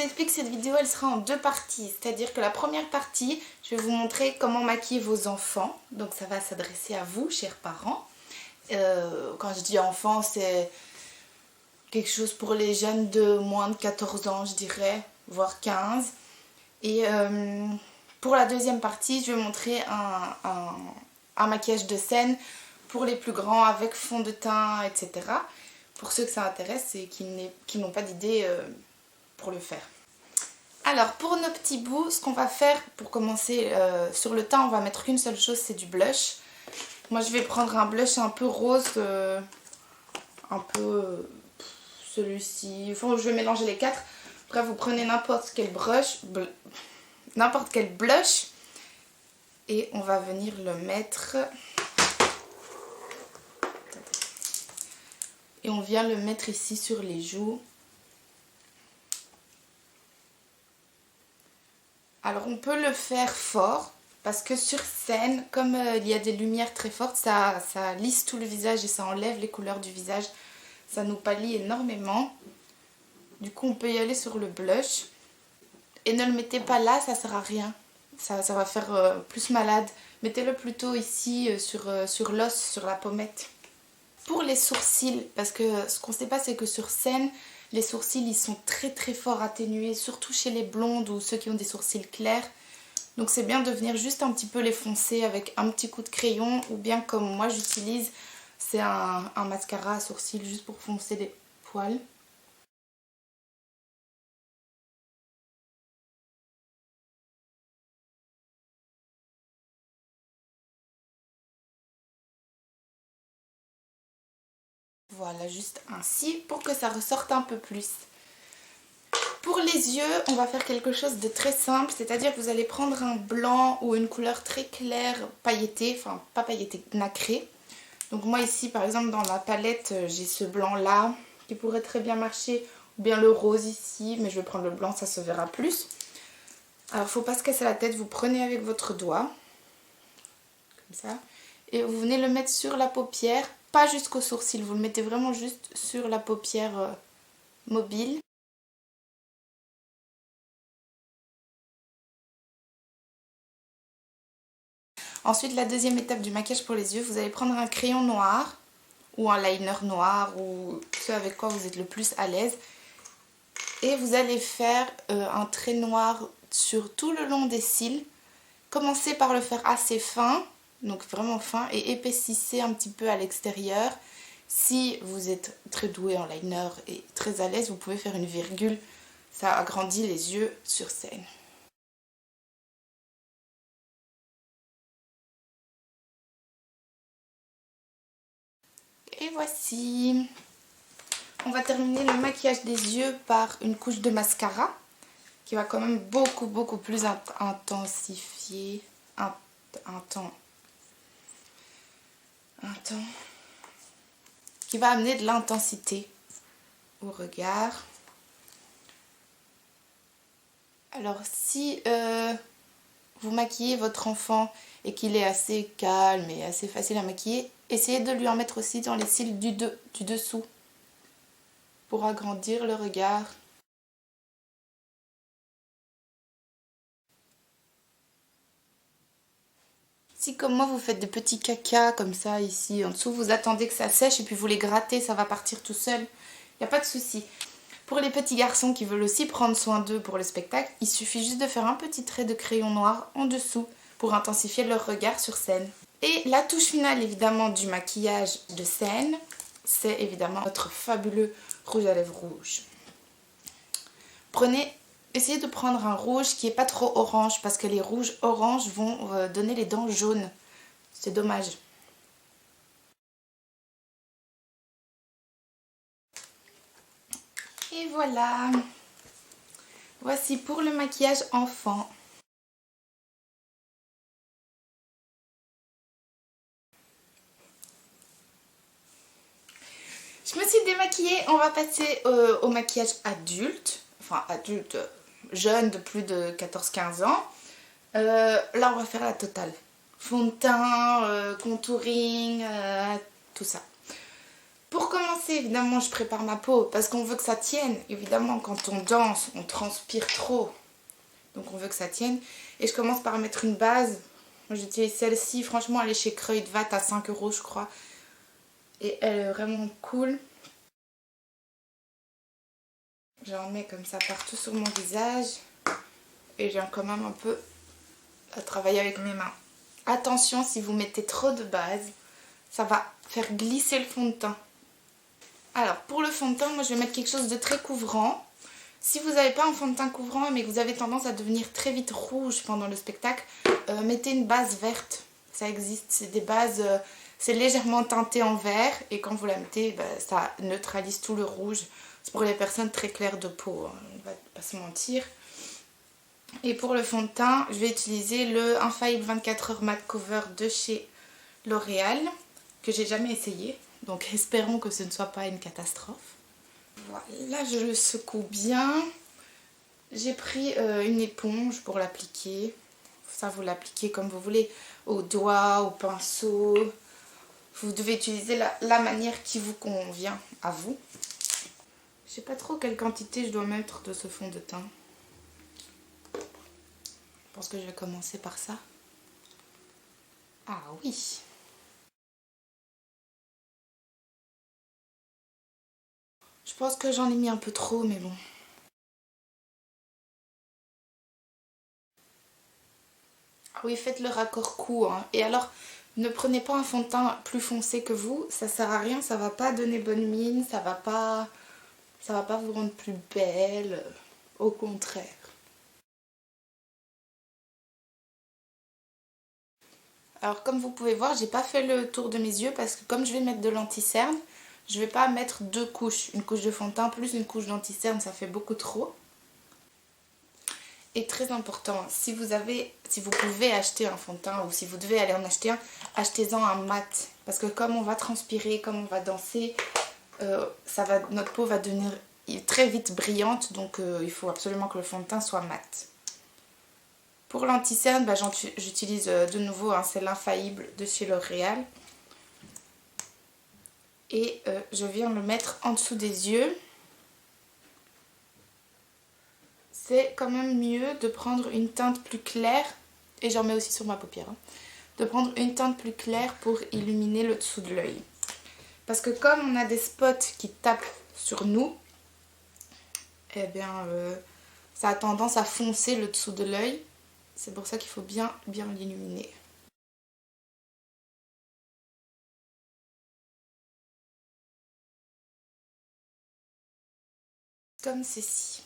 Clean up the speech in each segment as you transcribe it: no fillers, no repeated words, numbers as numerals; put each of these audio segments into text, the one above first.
explique, cette vidéo elle sera en deux parties. C'est-à-dire que la première partie, je vais vous montrer comment maquiller vos enfants. Donc ça va s'adresser à vous, chers parents. Quand je dis enfants, c'est quelque chose pour les jeunes de moins de 14 ans, je dirais, voire 15. Et pour la deuxième partie, je vais montrer un maquillage de scène pour les plus grands avec fond de teint, etc. Pour ceux que ça intéresse et qui n'ont pas d'idée pour le faire. Alors pour nos petits bouts, ce qu'on va faire pour commencer sur le teint, on va mettre qu'une seule chose, c'est du blush. Moi je vais prendre un blush un peu rose, un peu celui-ci, enfin je vais mélanger les quatre. Après vous prenez n'importe quel blush et on va venir le mettre. Et on vient le mettre ici sur les joues. Alors on peut le faire fort parce que sur scène, comme il y a des lumières très fortes, ça lisse tout le visage et ça enlève les couleurs du visage. Ça nous pâlit énormément. Du coup on peut y aller sur le blush. Et ne le mettez pas là, ça sert à rien. Ça va faire plus malade. Mettez-le plutôt ici sur l'os, sur la pommette. Pour les sourcils, parce que ce qu'on ne sait pas c'est que sur scène, les sourcils ils sont très très fort atténués, surtout chez les blondes ou ceux qui ont des sourcils clairs. Donc c'est bien de venir juste un petit peu les foncer avec un petit coup de crayon, ou bien comme moi j'utilise, c'est un mascara à sourcils juste pour foncer les poils. Voilà, juste ainsi pour que ça ressorte un peu plus. Pour les yeux, on va faire quelque chose de très simple, c'est-à-dire que vous allez prendre un blanc ou une couleur très claire pailletée, enfin pas pailletée, nacrée. Donc moi ici par exemple dans ma palette, j'ai ce blanc là qui pourrait très bien marcher, ou bien le rose ici, mais je vais prendre le blanc, ça se verra plus. Alors faut pas se casser la tête, vous prenez avec votre doigt, comme ça, et vous venez le mettre sur la paupière. Pas jusqu'au sourcil, vous le mettez vraiment juste sur la paupière mobile. Ensuite, la deuxième étape du maquillage pour les yeux, vous allez prendre un crayon noir ou un liner noir ou ce avec quoi vous êtes le plus à l'aise. Et vous allez faire un trait noir sur tout le long des cils. Commencez par le faire assez fin, donc vraiment fin, et épaississez un petit peu à l'extérieur. Si vous êtes très doué en liner et très à l'aise, vous pouvez faire une virgule. Ça agrandit les yeux sur scène. Et voici. On va terminer le maquillage des yeux par une couche de mascara qui va quand même beaucoup plus intensifier. Qui va amener de l'intensité au regard. Alors si vous maquillez votre enfant et qu'il est assez calme et assez facile à maquiller, essayez de lui en mettre aussi dans les cils du dessous pour agrandir le regard. Si comme moi vous faites des petits cacas comme ça ici en dessous, vous attendez que ça sèche et puis vous les grattez, ça va partir tout seul. Il n'y a pas de souci. Pour les petits garçons qui veulent aussi prendre soin d'eux pour le spectacle, il suffit juste de faire un petit trait de crayon noir en dessous pour intensifier leur regard sur scène. Et la touche finale évidemment du maquillage de scène, c'est évidemment notre fabuleux rouge à lèvres rouge. Essayez de prendre un rouge qui n'est pas trop orange parce que les rouges orange vont donner les dents jaunes. C'est dommage. Et voilà. Voici pour le maquillage enfant. Je me suis démaquillée, on va passer au maquillage adulte. Enfin adulte, jeune de plus de 14-15 ans. Là on va faire la totale. Fond de teint, contouring, tout ça. Pour commencer, commencer, évidemment, je prépare ma peau parce qu'on veut que ça tienne. Évidemment, quand on danse, on transpire trop. Donc on veut que ça tienne. Et je commence par mettre une base. Moi j'utilise celle-ci. Franchement, elle est chez Kruidvat à 5 € je crois. Et elle est vraiment cool. J'en mets comme ça partout sur mon visage. Et j'ai quand même un peu à travailler avec mes mains. Attention, si vous mettez trop de base, ça va faire glisser le fond de teint. Alors pour le fond de teint, moi je vais mettre quelque chose de très couvrant. Si vous n'avez pas un fond de teint couvrant mais que vous avez tendance à devenir très vite rouge pendant le spectacle, mettez une base verte. Ça existe, c'est des bases, c'est légèrement teinté en vert et quand vous la mettez, ça neutralise tout le rouge. C'est pour les personnes très claires de peau, hein, on ne va pas se mentir. Et pour le fond de teint, je vais utiliser le Infaillible 24 heures Matte Cover de chez L'Oréal, que j'ai jamais essayé. Donc espérons que ce ne soit pas une catastrophe. Voilà, je le secoue bien. J'ai pris une éponge pour l'appliquer. Ça, vous l'appliquez comme vous voulez, au doigt, au pinceau. Vous devez utiliser la manière qui vous convient à vous. Je sais pas trop quelle quantité je dois mettre de ce fond de teint. Je pense que je vais commencer par ça. Ah oui! Je pense que j'en ai mis un peu trop, mais bon. Ah oui, faites le raccord cou, hein. Et alors, ne prenez pas un fond de teint plus foncé que vous. Ça sert à rien, ça va pas donner bonne mine, ça va pas vous rendre plus belle. Au contraire. Alors comme vous pouvez voir, j'ai pas fait le tour de mes yeux parce que comme je vais mettre de l'anti-cerne, je vais pas mettre deux couches. Une couche de fond de teint plus une couche d'anti-cerne, ça fait beaucoup trop. Et très important, si vous pouvez acheter un fond de teint ou si vous devez aller en acheter un, achetez-en un mat. Parce que comme on va transpirer, comme on va danser, notre peau va devenir très vite brillante. Donc il faut absolument que le fond de teint soit mat. Pour l'anti-cerne, j'utilise de nouveau, hein, c'est l'Infaillible de chez L'Oréal. Et je viens le mettre en dessous des yeux. C'est quand même mieux de prendre une teinte plus claire, et j'en mets aussi sur ma paupière, hein, de prendre une teinte plus claire pour illuminer le dessous de l'œil. Parce que comme on a des spots qui tapent sur nous, eh bien ça a tendance à foncer le dessous de l'œil. C'est pour ça qu'il faut bien l'illuminer. Comme ceci.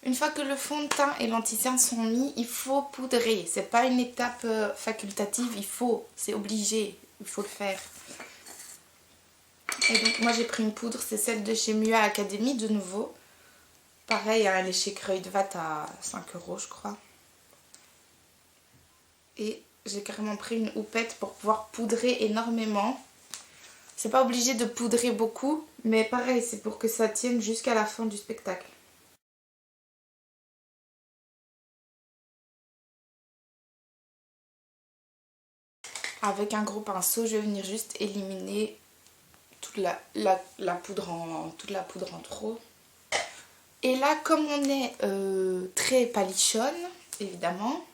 Une fois que le fond de teint et l'anti-cerne sont mis, il faut poudrer. C'est pas une étape facultative, c'est obligé, il faut le faire. Et donc moi j'ai pris une poudre, c'est celle de chez Mua Academy de nouveau. Pareil, elle est chez Kruidvat à 5 € je crois. Et j'ai carrément pris une houppette pour pouvoir poudrer énormément. C'est pas obligé de poudrer beaucoup, mais pareil, c'est pour que ça tienne jusqu'à la fin du spectacle. Avec un gros pinceau, je vais venir juste éliminer toute la poudre en trop. Et là, comme on est très palichonne, évidemment,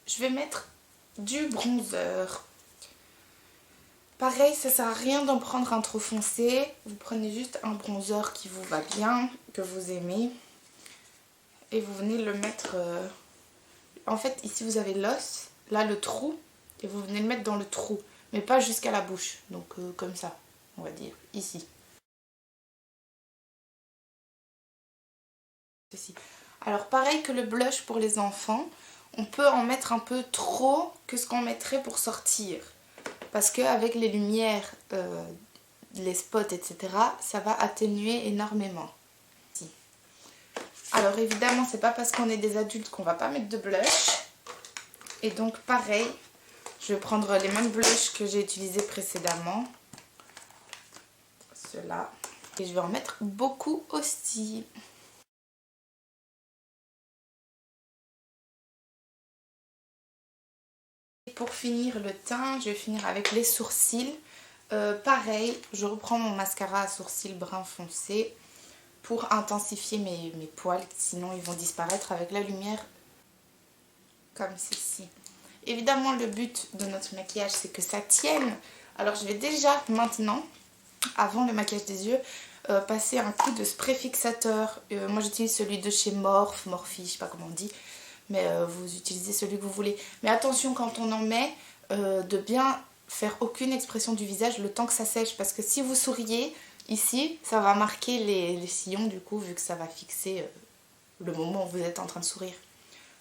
je vais mettre du bronzer. Pareil, ça sert à rien d'en prendre un trop foncé. Vous prenez juste un bronzer qui vous va bien, que vous aimez. Et vous venez le mettre... En fait, ici vous avez l'os, là le trou. Et vous venez le mettre dans le trou. Mais pas jusqu'à la bouche. Donc comme ça, on va dire, ici. Ceci. Alors pareil que le blush pour les enfants, on peut en mettre un peu trop que ce qu'on mettrait pour sortir. Parce qu'avec les lumières, les spots, etc., ça va atténuer énormément. Alors évidemment, c'est pas parce qu'on est des adultes qu'on va pas mettre de blush. Et donc pareil, je vais prendre les mêmes blushs que j'ai utilisés précédemment. Ceux-là. Et je vais en mettre beaucoup aussi. Pour finir le teint, je vais finir avec les sourcils. Pareil, je reprends mon mascara à sourcils brun foncé pour intensifier mes poils, sinon ils vont disparaître avec la lumière comme ceci. Évidemment, le but de notre maquillage, c'est que ça tienne. Alors je vais déjà maintenant, avant le maquillage des yeux, passer un coup de spray fixateur. Moi j'utilise celui de chez Morphe, Morphe, je sais pas comment on dit, mais vous utilisez celui que vous voulez. Mais attention quand on en met, de bien faire aucune expression du visage le temps que ça sèche, parce que si vous souriez ici, ça va marquer les sillons du coup, vu que ça va fixer le moment où vous êtes en train de sourire.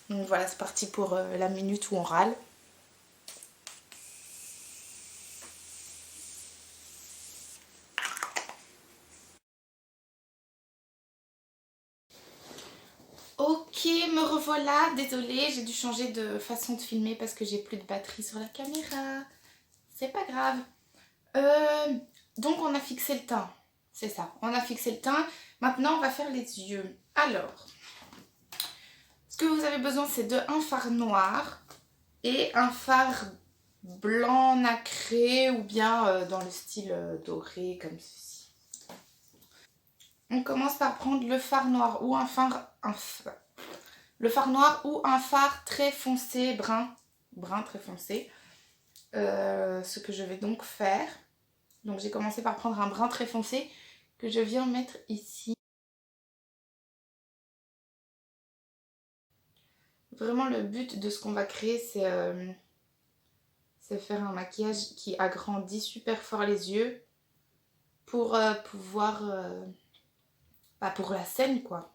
Donc voilà, c'est parti pour la minute où on râle. Ok, me revoilà. Désolée, j'ai dû changer de façon de filmer parce que j'ai plus de batterie sur la caméra. C'est pas grave. Donc on a fixé le teint. C'est ça, on a fixé le teint. Maintenant, on va faire les yeux. Alors, ce que vous avez besoin, c'est de un fard noir et un fard blanc nacré ou bien dans le style doré comme ceci. On commence par prendre le fard noir ou le fard noir ou un fard très foncé, brun très foncé. Ce que je vais donc faire. Donc j'ai commencé par prendre un brun très foncé que je viens mettre ici. Vraiment le but de ce qu'on va créer, c'est faire un maquillage qui agrandit super fort les yeux pour pouvoir... pour la scène quoi.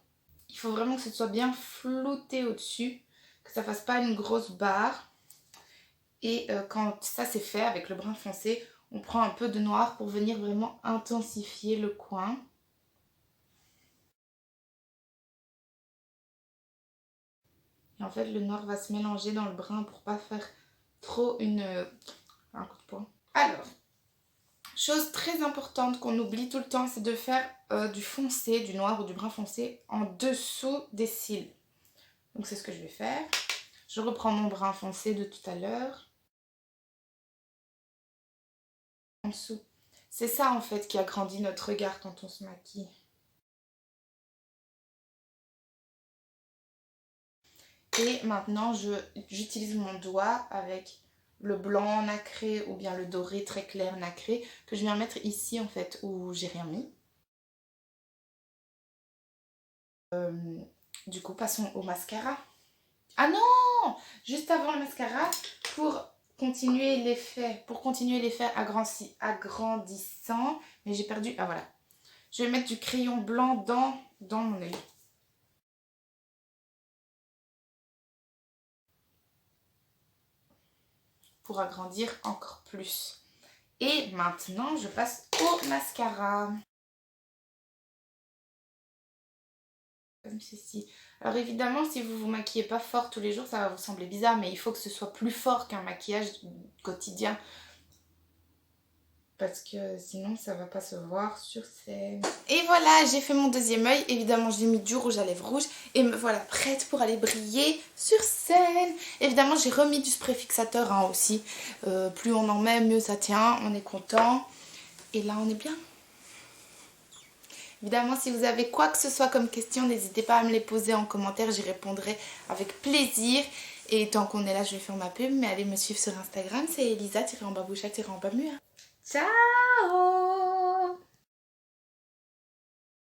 Il faut vraiment que ce soit bien flouté au-dessus, que ça fasse pas une grosse barre. Et quand ça c'est fait avec le brun foncé, on prend un peu de noir pour venir vraiment intensifier le coin. Et en fait le noir va se mélanger dans le brun pour pas faire trop un coup de poing. Alors, chose très importante qu'on oublie tout le temps, c'est de faire du foncé, du noir ou du brun foncé en dessous des cils. Donc c'est ce que je vais faire. Je reprends mon brun foncé de tout à l'heure. En dessous. C'est ça en fait qui agrandit notre regard quand on se maquille. Et maintenant j'utilise mon doigt avec le blanc nacré ou bien le doré très clair nacré que je viens mettre ici en fait où j'ai rien mis. Du coup passons au mascara. Ah non! Juste avant le mascara, pour continuer l'effet agrandissant, mais j'ai perdu, ah voilà. Je vais mettre du crayon blanc dans mon œil. Pour agrandir encore plus. Et maintenant, je passe au mascara. Comme ceci. Alors évidemment, si vous vous maquillez pas fort tous les jours, ça va vous sembler bizarre, mais il faut que ce soit plus fort qu'un maquillage quotidien. Parce que sinon, ça va pas se voir sur scène. Et voilà, j'ai fait mon deuxième œil. Évidemment, j'ai mis du rouge à lèvres rouge. Et me voilà prête pour aller briller sur scène. Évidemment, j'ai remis du spray fixateur hein, aussi. Plus on en met, mieux ça tient. On est content. Et là, on est bien. Évidemment, si vous avez quoi que ce soit comme question, n'hésitez pas à me les poser en commentaire, j'y répondrai avec plaisir. Et tant qu'on est là, je vais faire ma pub, mais allez me suivre sur Instagram, c'est Elisa-en-bas-bouchak-en-bas-mur. Ciao!